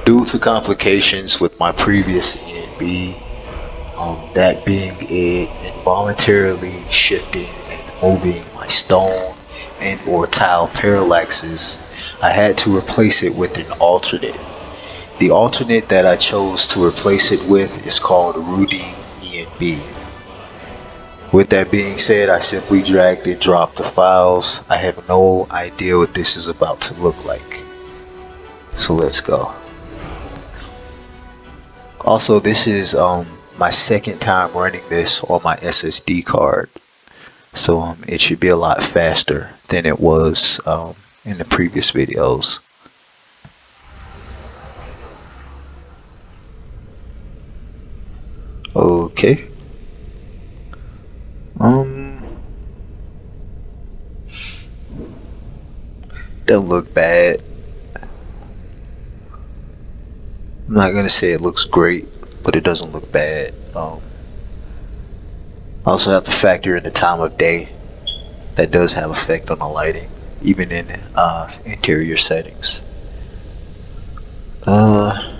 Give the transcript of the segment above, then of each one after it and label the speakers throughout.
Speaker 1: Due to complications with my previous ENB, that being it involuntarily shifting and moving my stone and or tile parallaxes, I had to replace it with an alternate. The alternate that I chose to replace it with is called Rudy ENB. With that being said, I simply dragged and dropped the files. I have no idea what this is about to look like. So let's go. Also, this is my second time running this on my SSD card. So it should be a lot faster than it was in the previous videos. Okay. Doesn't look bad. I'm not gonna say it looks great, but it doesn't look bad. I also have to factor in the time of day. That does have effect on the lighting, even in interior settings. I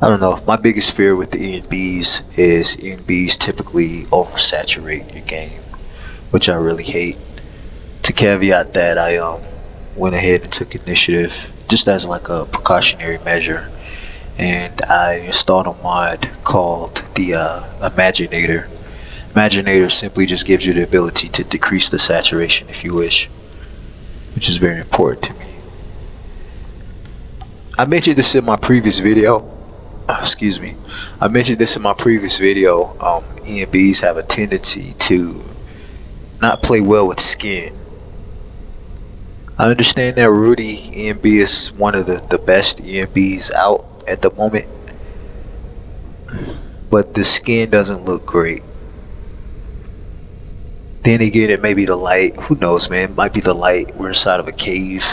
Speaker 1: don't know. My biggest fear with the ENBs is ENBs typically oversaturate your game, which I really hate. To caveat that, I went ahead and took initiative just as like a precautionary measure, and I installed a mod called the Imaginator. Imaginator simply just gives you the ability to decrease the saturation if you wish, which is very important to me. I mentioned this in my previous video. Excuse me. I mentioned this in my previous video. ENBs have a tendency to not play well with skin. I understand that Rudy ENB is one of the best ENBs out at the moment, but the skin doesn't look great. Then again, it may be the light. Who knows, man? It might be the light. We're inside of a cave.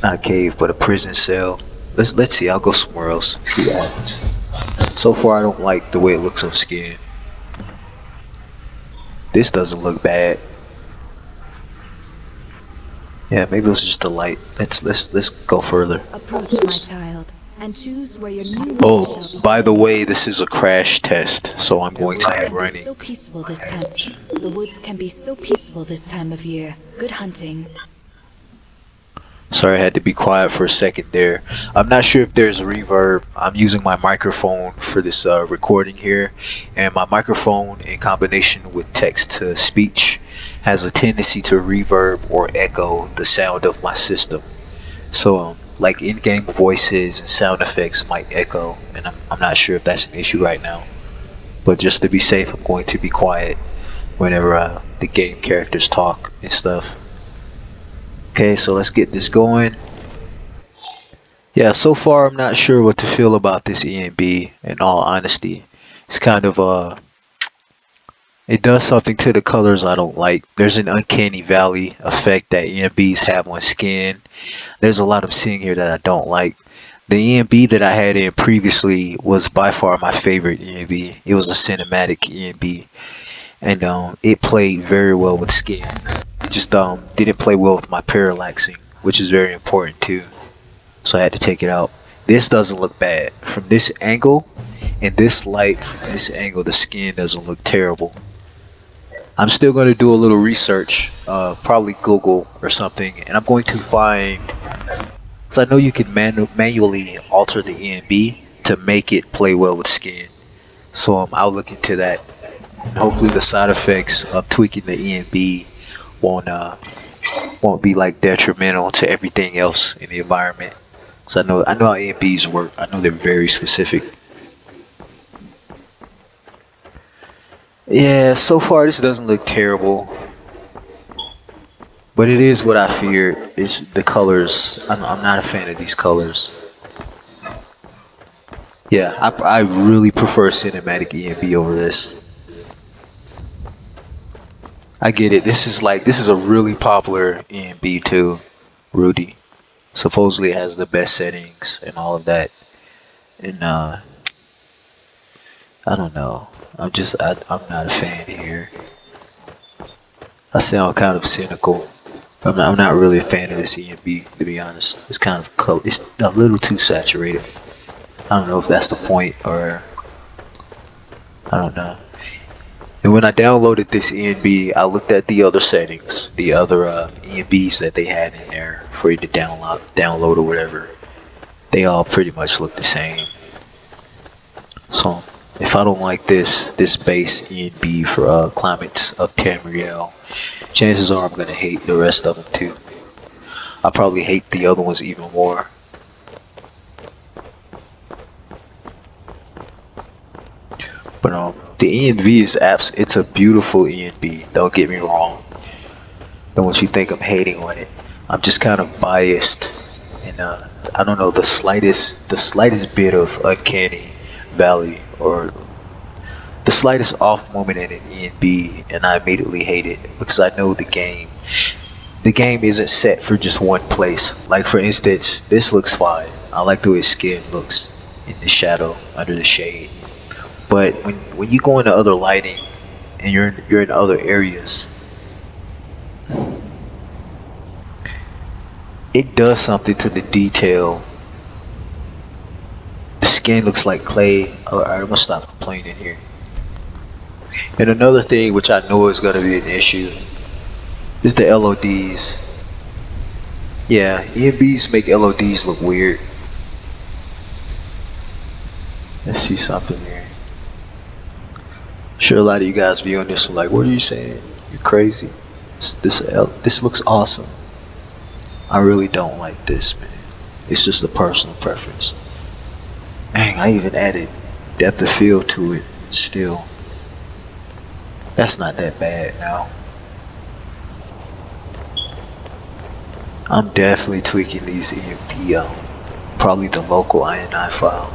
Speaker 1: Not a cave, but a prison cell. Let's see. I'll go somewhere else. See what happens. So far, I don't like the way it looks on skin. This doesn't look bad. Yeah, maybe it was just the light. Let's go further.
Speaker 2: Approach, my child, and choose where your new
Speaker 1: Oh, by the way, this is a crash test, so I'm going to be running.
Speaker 2: so peaceful this time. The woods can be so peaceful this time of year. Good hunting.
Speaker 1: Sorry, I had to be quiet for a second there. I'm not sure if there's reverb. I'm using my microphone for this recording here, and my microphone in combination with text to speech has a tendency to reverb or echo the sound of my system. So like in-game voices and sound effects might echo, and I'm not sure if that's an issue right now. But just to be safe, I'm going to be quiet whenever the game characters talk and stuff. Okay, so let's get this going. Yeah, so far I'm not sure what to feel about this ENB, in all honesty. It's kind of it does something to the colors I don't like. There's an uncanny valley effect that ENBs have on skin. There's a lot I'm seeing here that I don't like. The ENB that I had in previously was by far my favorite ENB. It was a cinematic ENB, and it played very well with skin. It just didn't play well with my parallaxing, which is very important too. So I had to take it out. This doesn't look bad from this angle, and this light from this angle. The skin doesn't look terrible. I'm still going to do a little research, probably Google or something, and I'm going to find. So I know you can manually alter the ENB to make it play well with skin. So I'll look into that. Hopefully the side effects of tweaking the ENB won't be like detrimental to everything else in the environment. So I know how ENBs work. I know they're very specific. Yeah, so far this doesn't look terrible, but it is what I feared. It's the colors. I'm not a fan of these colors. Yeah, I really prefer cinematic ENB over this. I get it. This is a really popular ENB too, Rudy. Supposedly it has the best settings and all of that. And I don't know. I'm not a fan here. I sound kind of cynical, I'm not really a fan of this ENB, to be honest. It's kind of color. It's a little too saturated. I don't know if that's the point or I don't know. And when I downloaded this ENB, I looked at the other settings, the other ENBs that they had in there for you to download or whatever. They all pretty much look the same. So if I don't like this base ENB for climates of Tamriel, chances are I'm gonna hate the rest of them too. I probably hate the other ones even more. But the ENV is it's a beautiful ENB. Don't get me wrong. Don't want you to think I'm hating on it. I'm just kind of biased, and I don't know the slightest bit of uncanny valley or the slightest off moment in an ENB, and I immediately hate it because I know the game. The game isn't set for just one place. Like for instance, this looks fine. I like the way his skin looks in the shadow under the shade. But when you go into other lighting and you're in other areas, it does something to the detail. The skin looks like clay. Alright, I'm gonna stop complaining here. And another thing which I know is gonna be an issue is the LODs. Yeah, ENBs make LODs look weird. Let's see something here. I'm sure a lot of you guys be on this one like, what are you saying? You're crazy. This looks awesome. I really don't like this, man. It's just a personal preference. Dang, I even added depth of field to it. Still, that's not that bad now. I'm definitely tweaking these ENP, probably the local INI file,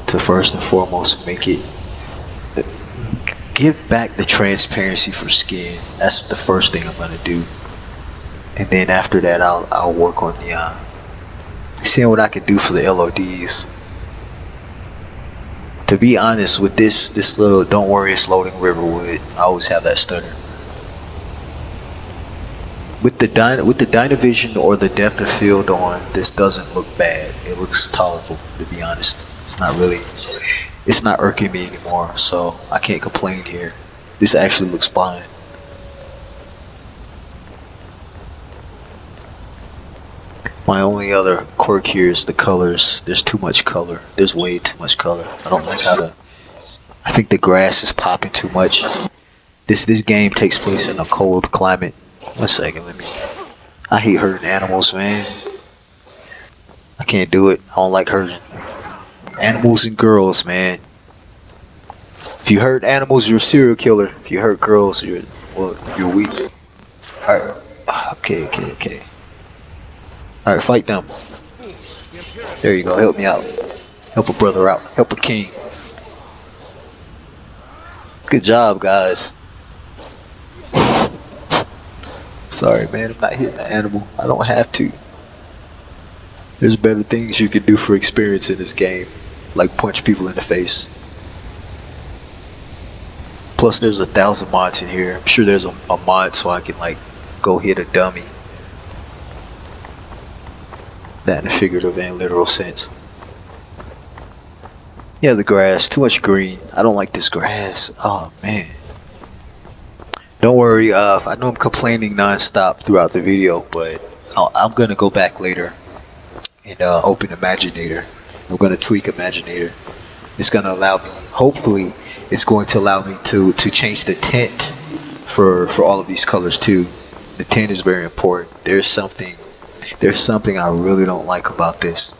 Speaker 1: to first and foremost make it give back the transparency for skin. That's the first thing I'm gonna do, and then after that I'll work on the seeing what I can do for the LODs. To be honest with this little don't worry it's loading Riverwood, I always have that stutter. With the Dynavision or the depth of field on, this doesn't look bad. It looks tolerable, to be honest. It's not irking me anymore, so I can't complain here. This actually looks fine. My only other quirk here is the colors. There's too much color. There's way too much color. I don't like I think the grass is popping too much. This game takes place in a cold climate. 1 second, I hate hurting animals, man. I can't do it. I don't like hurting animals and girls, man. If you hurt animals, you're a serial killer. If you hurt girls, you're weak. Alright. Okay. Alright, fight them. There you go, help me out. Help a brother out. Help a king. Good job, guys. Sorry, man, I'm not hitting the animal. I don't have to. There's better things you can do for experience in this game, like punch people in the face. Plus, there's 1,000 mods in here. I'm sure there's a mod so I can like go hit a dummy. That in a figurative and literal sense. Yeah, the grass, too much green. I don't like this grass. Oh man. Don't worry, I know I'm complaining non-stop throughout the video, but I'm gonna go back later and open Imaginator. I'm gonna tweak Imaginator. It's gonna allow me, hopefully, it's going to allow me to change the tint for all of these colors too. The tint is very important. There's something I really don't like about this.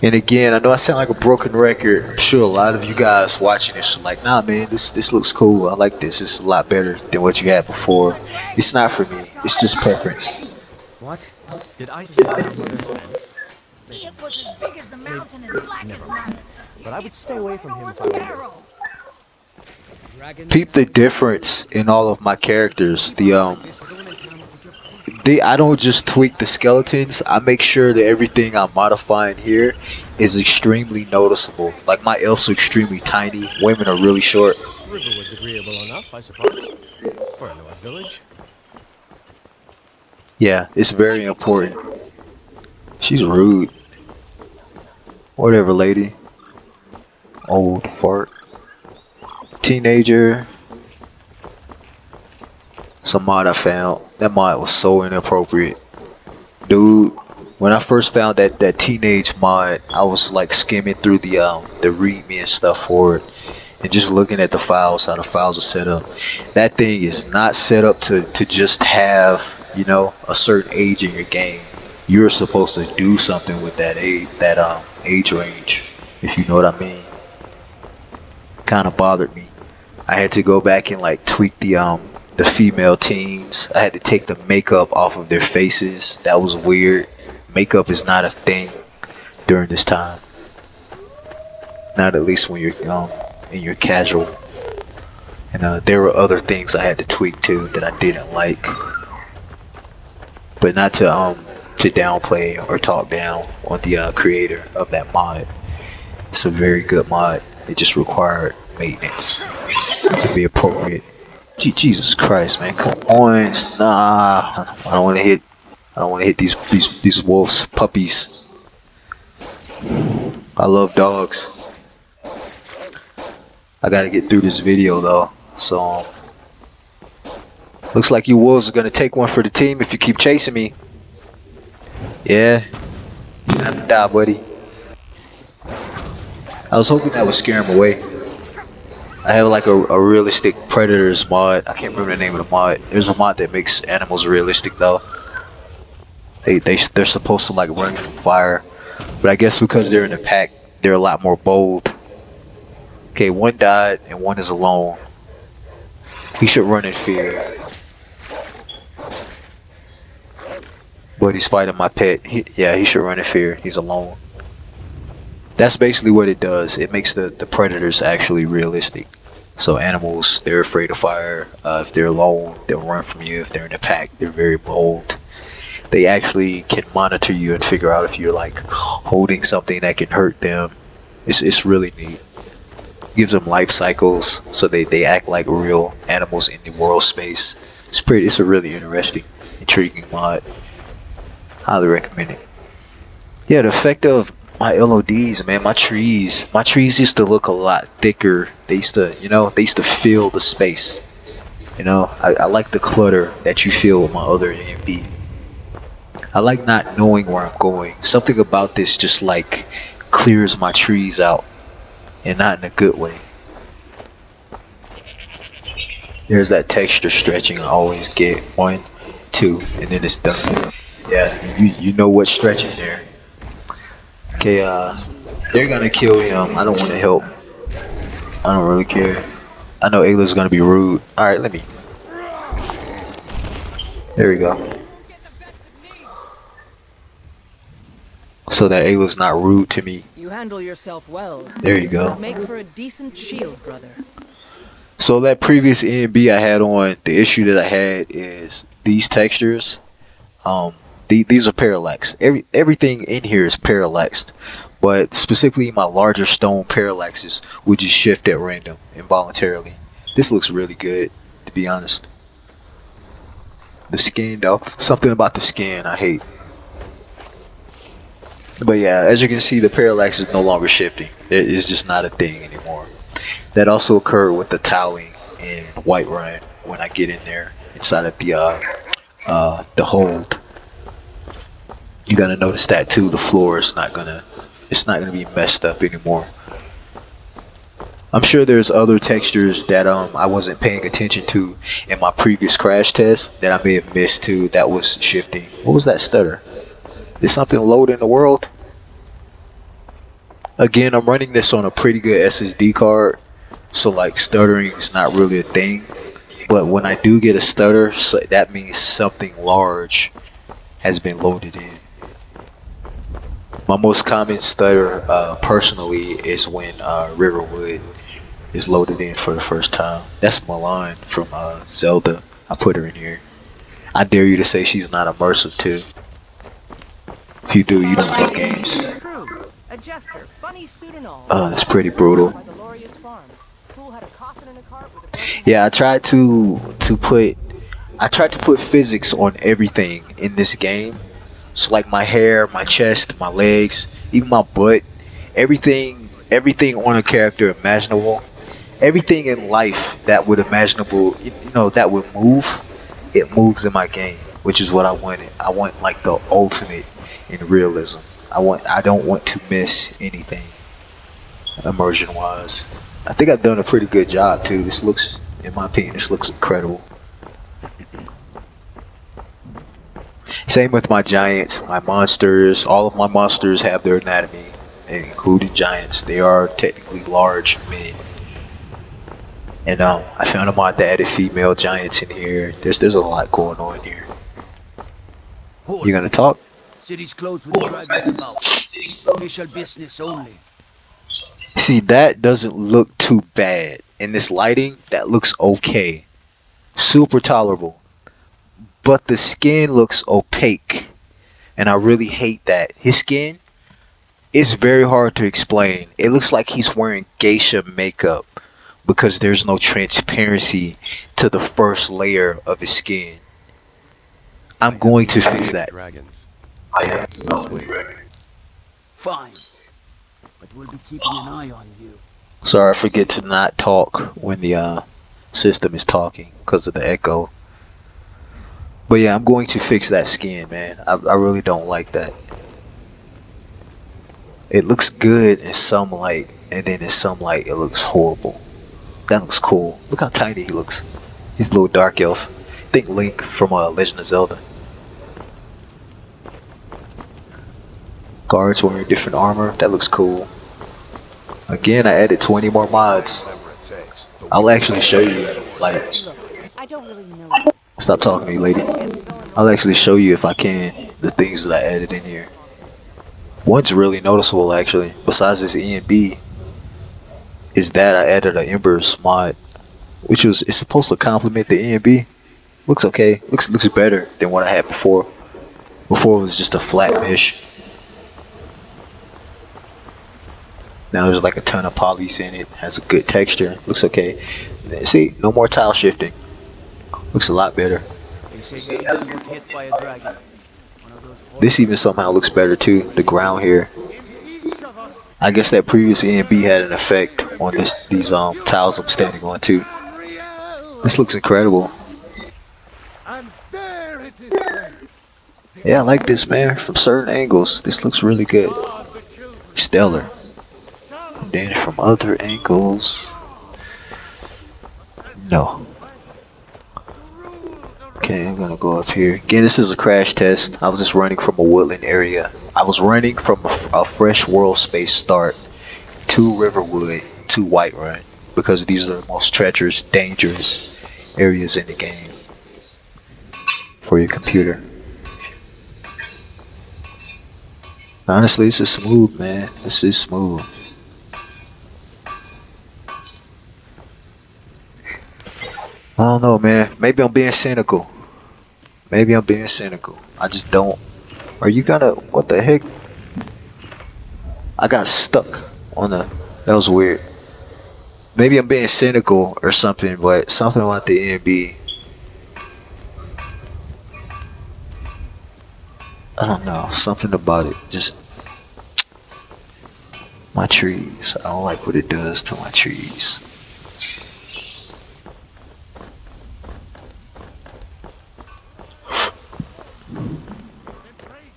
Speaker 1: And again, I know I sound like a broken record. I'm sure a lot of you guys watching this are like, nah man, this looks cool. I like this. It's a lot better than what you had before. It's not for me. It's just preference.
Speaker 3: What? Did I say that?
Speaker 4: It was as big as the mountain and black as night.
Speaker 3: But I would stay away from him if I were you.
Speaker 1: Peep the difference in all of my characters. I don't just tweak the skeletons. I make sure that everything I'm modifying here is extremely noticeable. Like my elves are extremely tiny. Women are really short.
Speaker 3: Riverwood's agreeable enough, I suppose. For a lost village?
Speaker 1: Yeah, it's very important. She's rude. Whatever, lady. Old fart. Teenager. Some mod I found. That mod was so inappropriate. Dude, when I first found that teenage mod, I was like skimming through the readme and stuff for it, and just looking at the files, how the files are set up. That thing is not set up to just have, you know, a certain age in your game. You're supposed to do something with that age range, if you know what I mean. Kind of bothered me. I had to go back and like tweak the female teens. I had to take the makeup off of their faces. That was weird. Makeup is not a thing during this time. Not at least when you're in your casual. And there were other things I had to tweak too that I didn't like. But not to downplay or talk down on the creator of that mod. It's a very good mod. It just required maintenance to be appropriate. Jesus Christ, man! Come on, nah. I don't want to hit. I don't want to hit these wolves, puppies. I love dogs. I gotta get through this video though. So looks like you wolves are gonna take one for the team if you keep chasing me. Yeah, you're gonna have to die, buddy. I was hoping that would scare him away. I have like a realistic predators mod. I can't remember the name of the mod. There's a mod that makes animals realistic though. They're supposed to like run from fire, but I guess because they're in a pack, they're a lot more bold. Okay, one died and one is alone. He should run in fear. But he's fighting my pet. Yeah, he should run in fear. He's alone. That's basically what it does. It makes the predators actually realistic. So animals, they're afraid of fire. If they're alone, they'll run from you. If they're in a pack, they're very bold. They actually can monitor you and figure out if you're like holding something that can hurt them. It's really neat. Gives them life cycles, so they act like real animals in the world space. It's a really interesting, intriguing mod. Highly recommend it. Yeah, the effect of my LODs, man, my trees used to look a lot thicker. They used to, they used to fill the space. I like the clutter that you feel with my other AMB. I like not knowing where I'm going. Something about this just like clears my trees out, and not in a good way. There's that texture stretching I always get. 1, 2, and then it's done. Yeah, you know what's stretching there. Okay, they're gonna kill him. I don't want to help. I don't really care. I know Ayla's gonna be rude. Alright, let me. There we go. So that Ayla's not rude to me.
Speaker 5: You handle yourself well.
Speaker 1: There you go.
Speaker 5: Make for a decent shield, brother.
Speaker 1: So that previous NB I had on, the issue that I had is these textures. These are parallaxed. Everything in here is parallaxed, but specifically my larger stone parallaxes would just shift at random involuntarily. This looks really good, to be honest. The skin though, something about the skin I hate. But yeah, as you can see, the parallax is no longer shifting. It is just not a thing anymore. That also occurred with the toweling in Whiterun when I get in there inside of the hold. You gotta notice that too. The floor is not gonna be messed up anymore. I'm sure there's other textures that I wasn't paying attention to in my previous crash test that I may have missed too. That was shifting. What was that stutter? Did something load in the world? Again, I'm running this on a pretty good SSD card, so like stuttering is not really a thing. But when I do get a stutter, so that means something large has been loaded in. My most common stutter personally is when Riverwood is loaded in for the first time. That's Milan from Zelda. I put her in here. I dare you to say she's not immersive too. If you do, you don't know games.
Speaker 5: It's true. A jester, funny suit and all.
Speaker 1: That's pretty brutal.
Speaker 5: By the Lorius farm. Fool had a coffin in a cart with a broken
Speaker 1: Yeah, I tried to put physics on everything in this game. So like my hair, my chest, my legs, even my butt, everything on a character imaginable, everything in life that would imaginable, that would move, it moves in my game, which is what I wanted. I want like the ultimate in realism. I don't want to miss anything immersion wise. I think I've done a pretty good job too. This looks, in my opinion, this looks incredible. Same with my giants, my monsters. All of my monsters have their anatomy, including giants. They are technically large men. And I found a mod that added female giants in here. There's a lot going on here. You gonna talk?
Speaker 6: City's closed with dragons about. Official business only.
Speaker 1: See, that doesn't look too bad. In this lighting, that looks okay. Super tolerable. But the skin looks opaque. And I really hate that. His skin is very hard to explain. It looks like he's wearing geisha makeup because there's no transparency to the first layer of his skin. I'm going to fix that.
Speaker 7: Dragons.
Speaker 1: I have to know the dragons.
Speaker 6: Fine. But we'll be keeping an eye on you.
Speaker 1: Sorry, I forget to not talk when the system is talking because of the echo. But yeah, I'm going to fix that skin, man. I really don't like that. It looks good in some light, and then in some light it looks horrible. That looks cool. Look how tiny he looks. He's a little dark elf. Think Link from Legend of Zelda. Guards wearing different armor. That looks cool. Again, I added 20 more mods. I'll actually show you, like,
Speaker 2: I don't really know.
Speaker 1: stop talking to me, lady. I'll actually show you, if I can, the things that I added in here. One's really noticeable, actually, besides this E and B, is that I added an Embers mod, which it's supposed to complement the E and B. Looks okay. Looks better than what I had before. Before it was just a flat mesh. Now there's like a ton of polys in it. Has a good texture. Looks okay. See, no more tile shifting. Looks a lot better.
Speaker 6: They say they don't get hit by a dragon. One of those
Speaker 1: This even somehow looks better too. The ground here. I guess that previous E and B had an effect on these tiles I'm standing on too. This looks incredible. Yeah, I like this, man. From certain angles, this looks really good. Stellar. And then from other angles, no. Okay, I'm gonna go up here. Again, this is a crash test. I was just running from a woodland area. I was running from a fresh world space start to Riverwood to Whiterun because these are the most treacherous, dangerous areas in the game for your computer. Honestly, this is smooth, man. This is smooth. I don't know, man. Maybe I'm being cynical. Maybe I'm being cynical. I just don't. Are you gonna? What the heck? I got stuck on the. That was weird. Maybe I'm being cynical or something, but something about the NB. I don't know. Something about it. Just. My trees. I don't like what it does to my trees.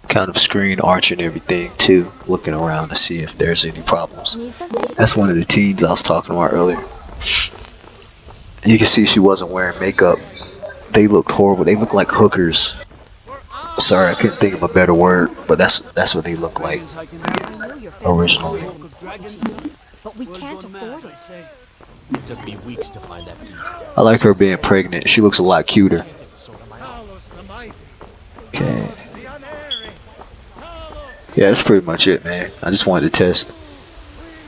Speaker 1: Kind of screen arching everything too, looking around to see if there's any problems. That's one of the teens I was talking about earlier. You can see she wasn't wearing makeup. They looked horrible. They look like hookers. Sorry, I couldn't think of a better word, but that's what they look like originally.
Speaker 2: But we can't afford it.
Speaker 3: It took me weeks to find that piece.
Speaker 1: I like her being pregnant. She looks a lot cuter. Okay. Yeah, that's pretty much it, man. I just wanted to test.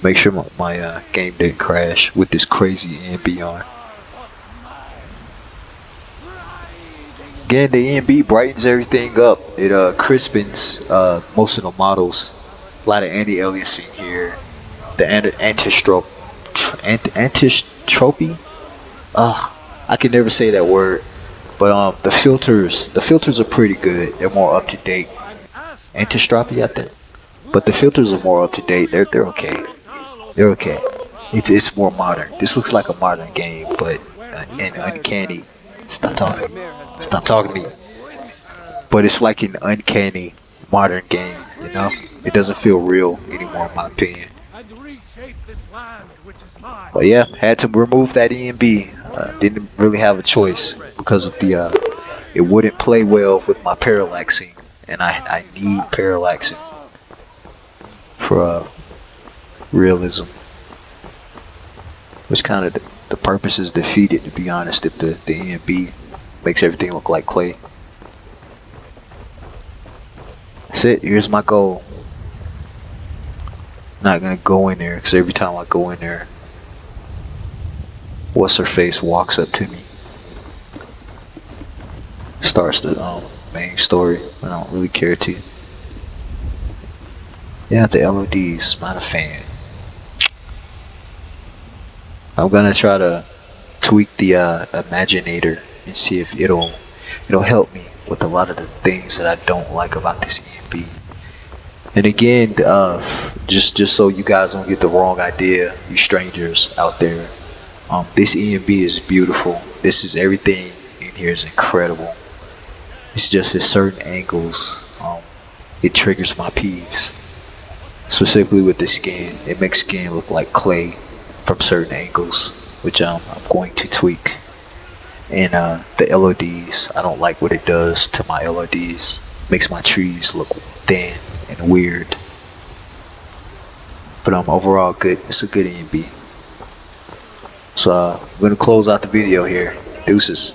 Speaker 1: Make sure my game didn't crash with this crazy ENB on. Again, the ENB brightens everything up. It crispens most of the models. A lot of anti-aliasing here. The anti-stroke antistropy. I can never say that word. But the filters are pretty good. They're more up to date. Antistropy, I think. But the filters are more up to date. They're okay. They're okay. It's more modern. This looks like a modern game, but an uncanny. Stop talking. Stop talking to me. But it's like an uncanny modern game. You know, it doesn't feel real anymore, in my opinion.
Speaker 6: And reshape this land, which is mine.
Speaker 1: But yeah, had to remove that EMB. Didn't really have a choice because of the it wouldn't play well with my parallaxing, and I need parallaxing for realism. Which kind of the purpose is defeated, to be honest, if the EMB makes everything look like clay. That's it. Here's my goal. Not gonna go in there because every time I go in there, what's her face walks up to me, starts the main story. I don't really care to. Yeah, the LODs, not a fan. I'm gonna try to tweak the Imaginator and see if it'll help me with a lot of the things that I don't like about this EMB. And again, just so you guys don't get the wrong idea, you strangers out there, this EMB is beautiful. This is everything in here is incredible. It's just at certain angles, it triggers my peeves. Specifically with the skin, it makes skin look like clay from certain angles, which I'm going to tweak. And the LODs, I don't like what it does to my LODs. Makes my trees look thin and weird. But overall good. It's a good EMB. So I'm gonna close out the video here. Deuces.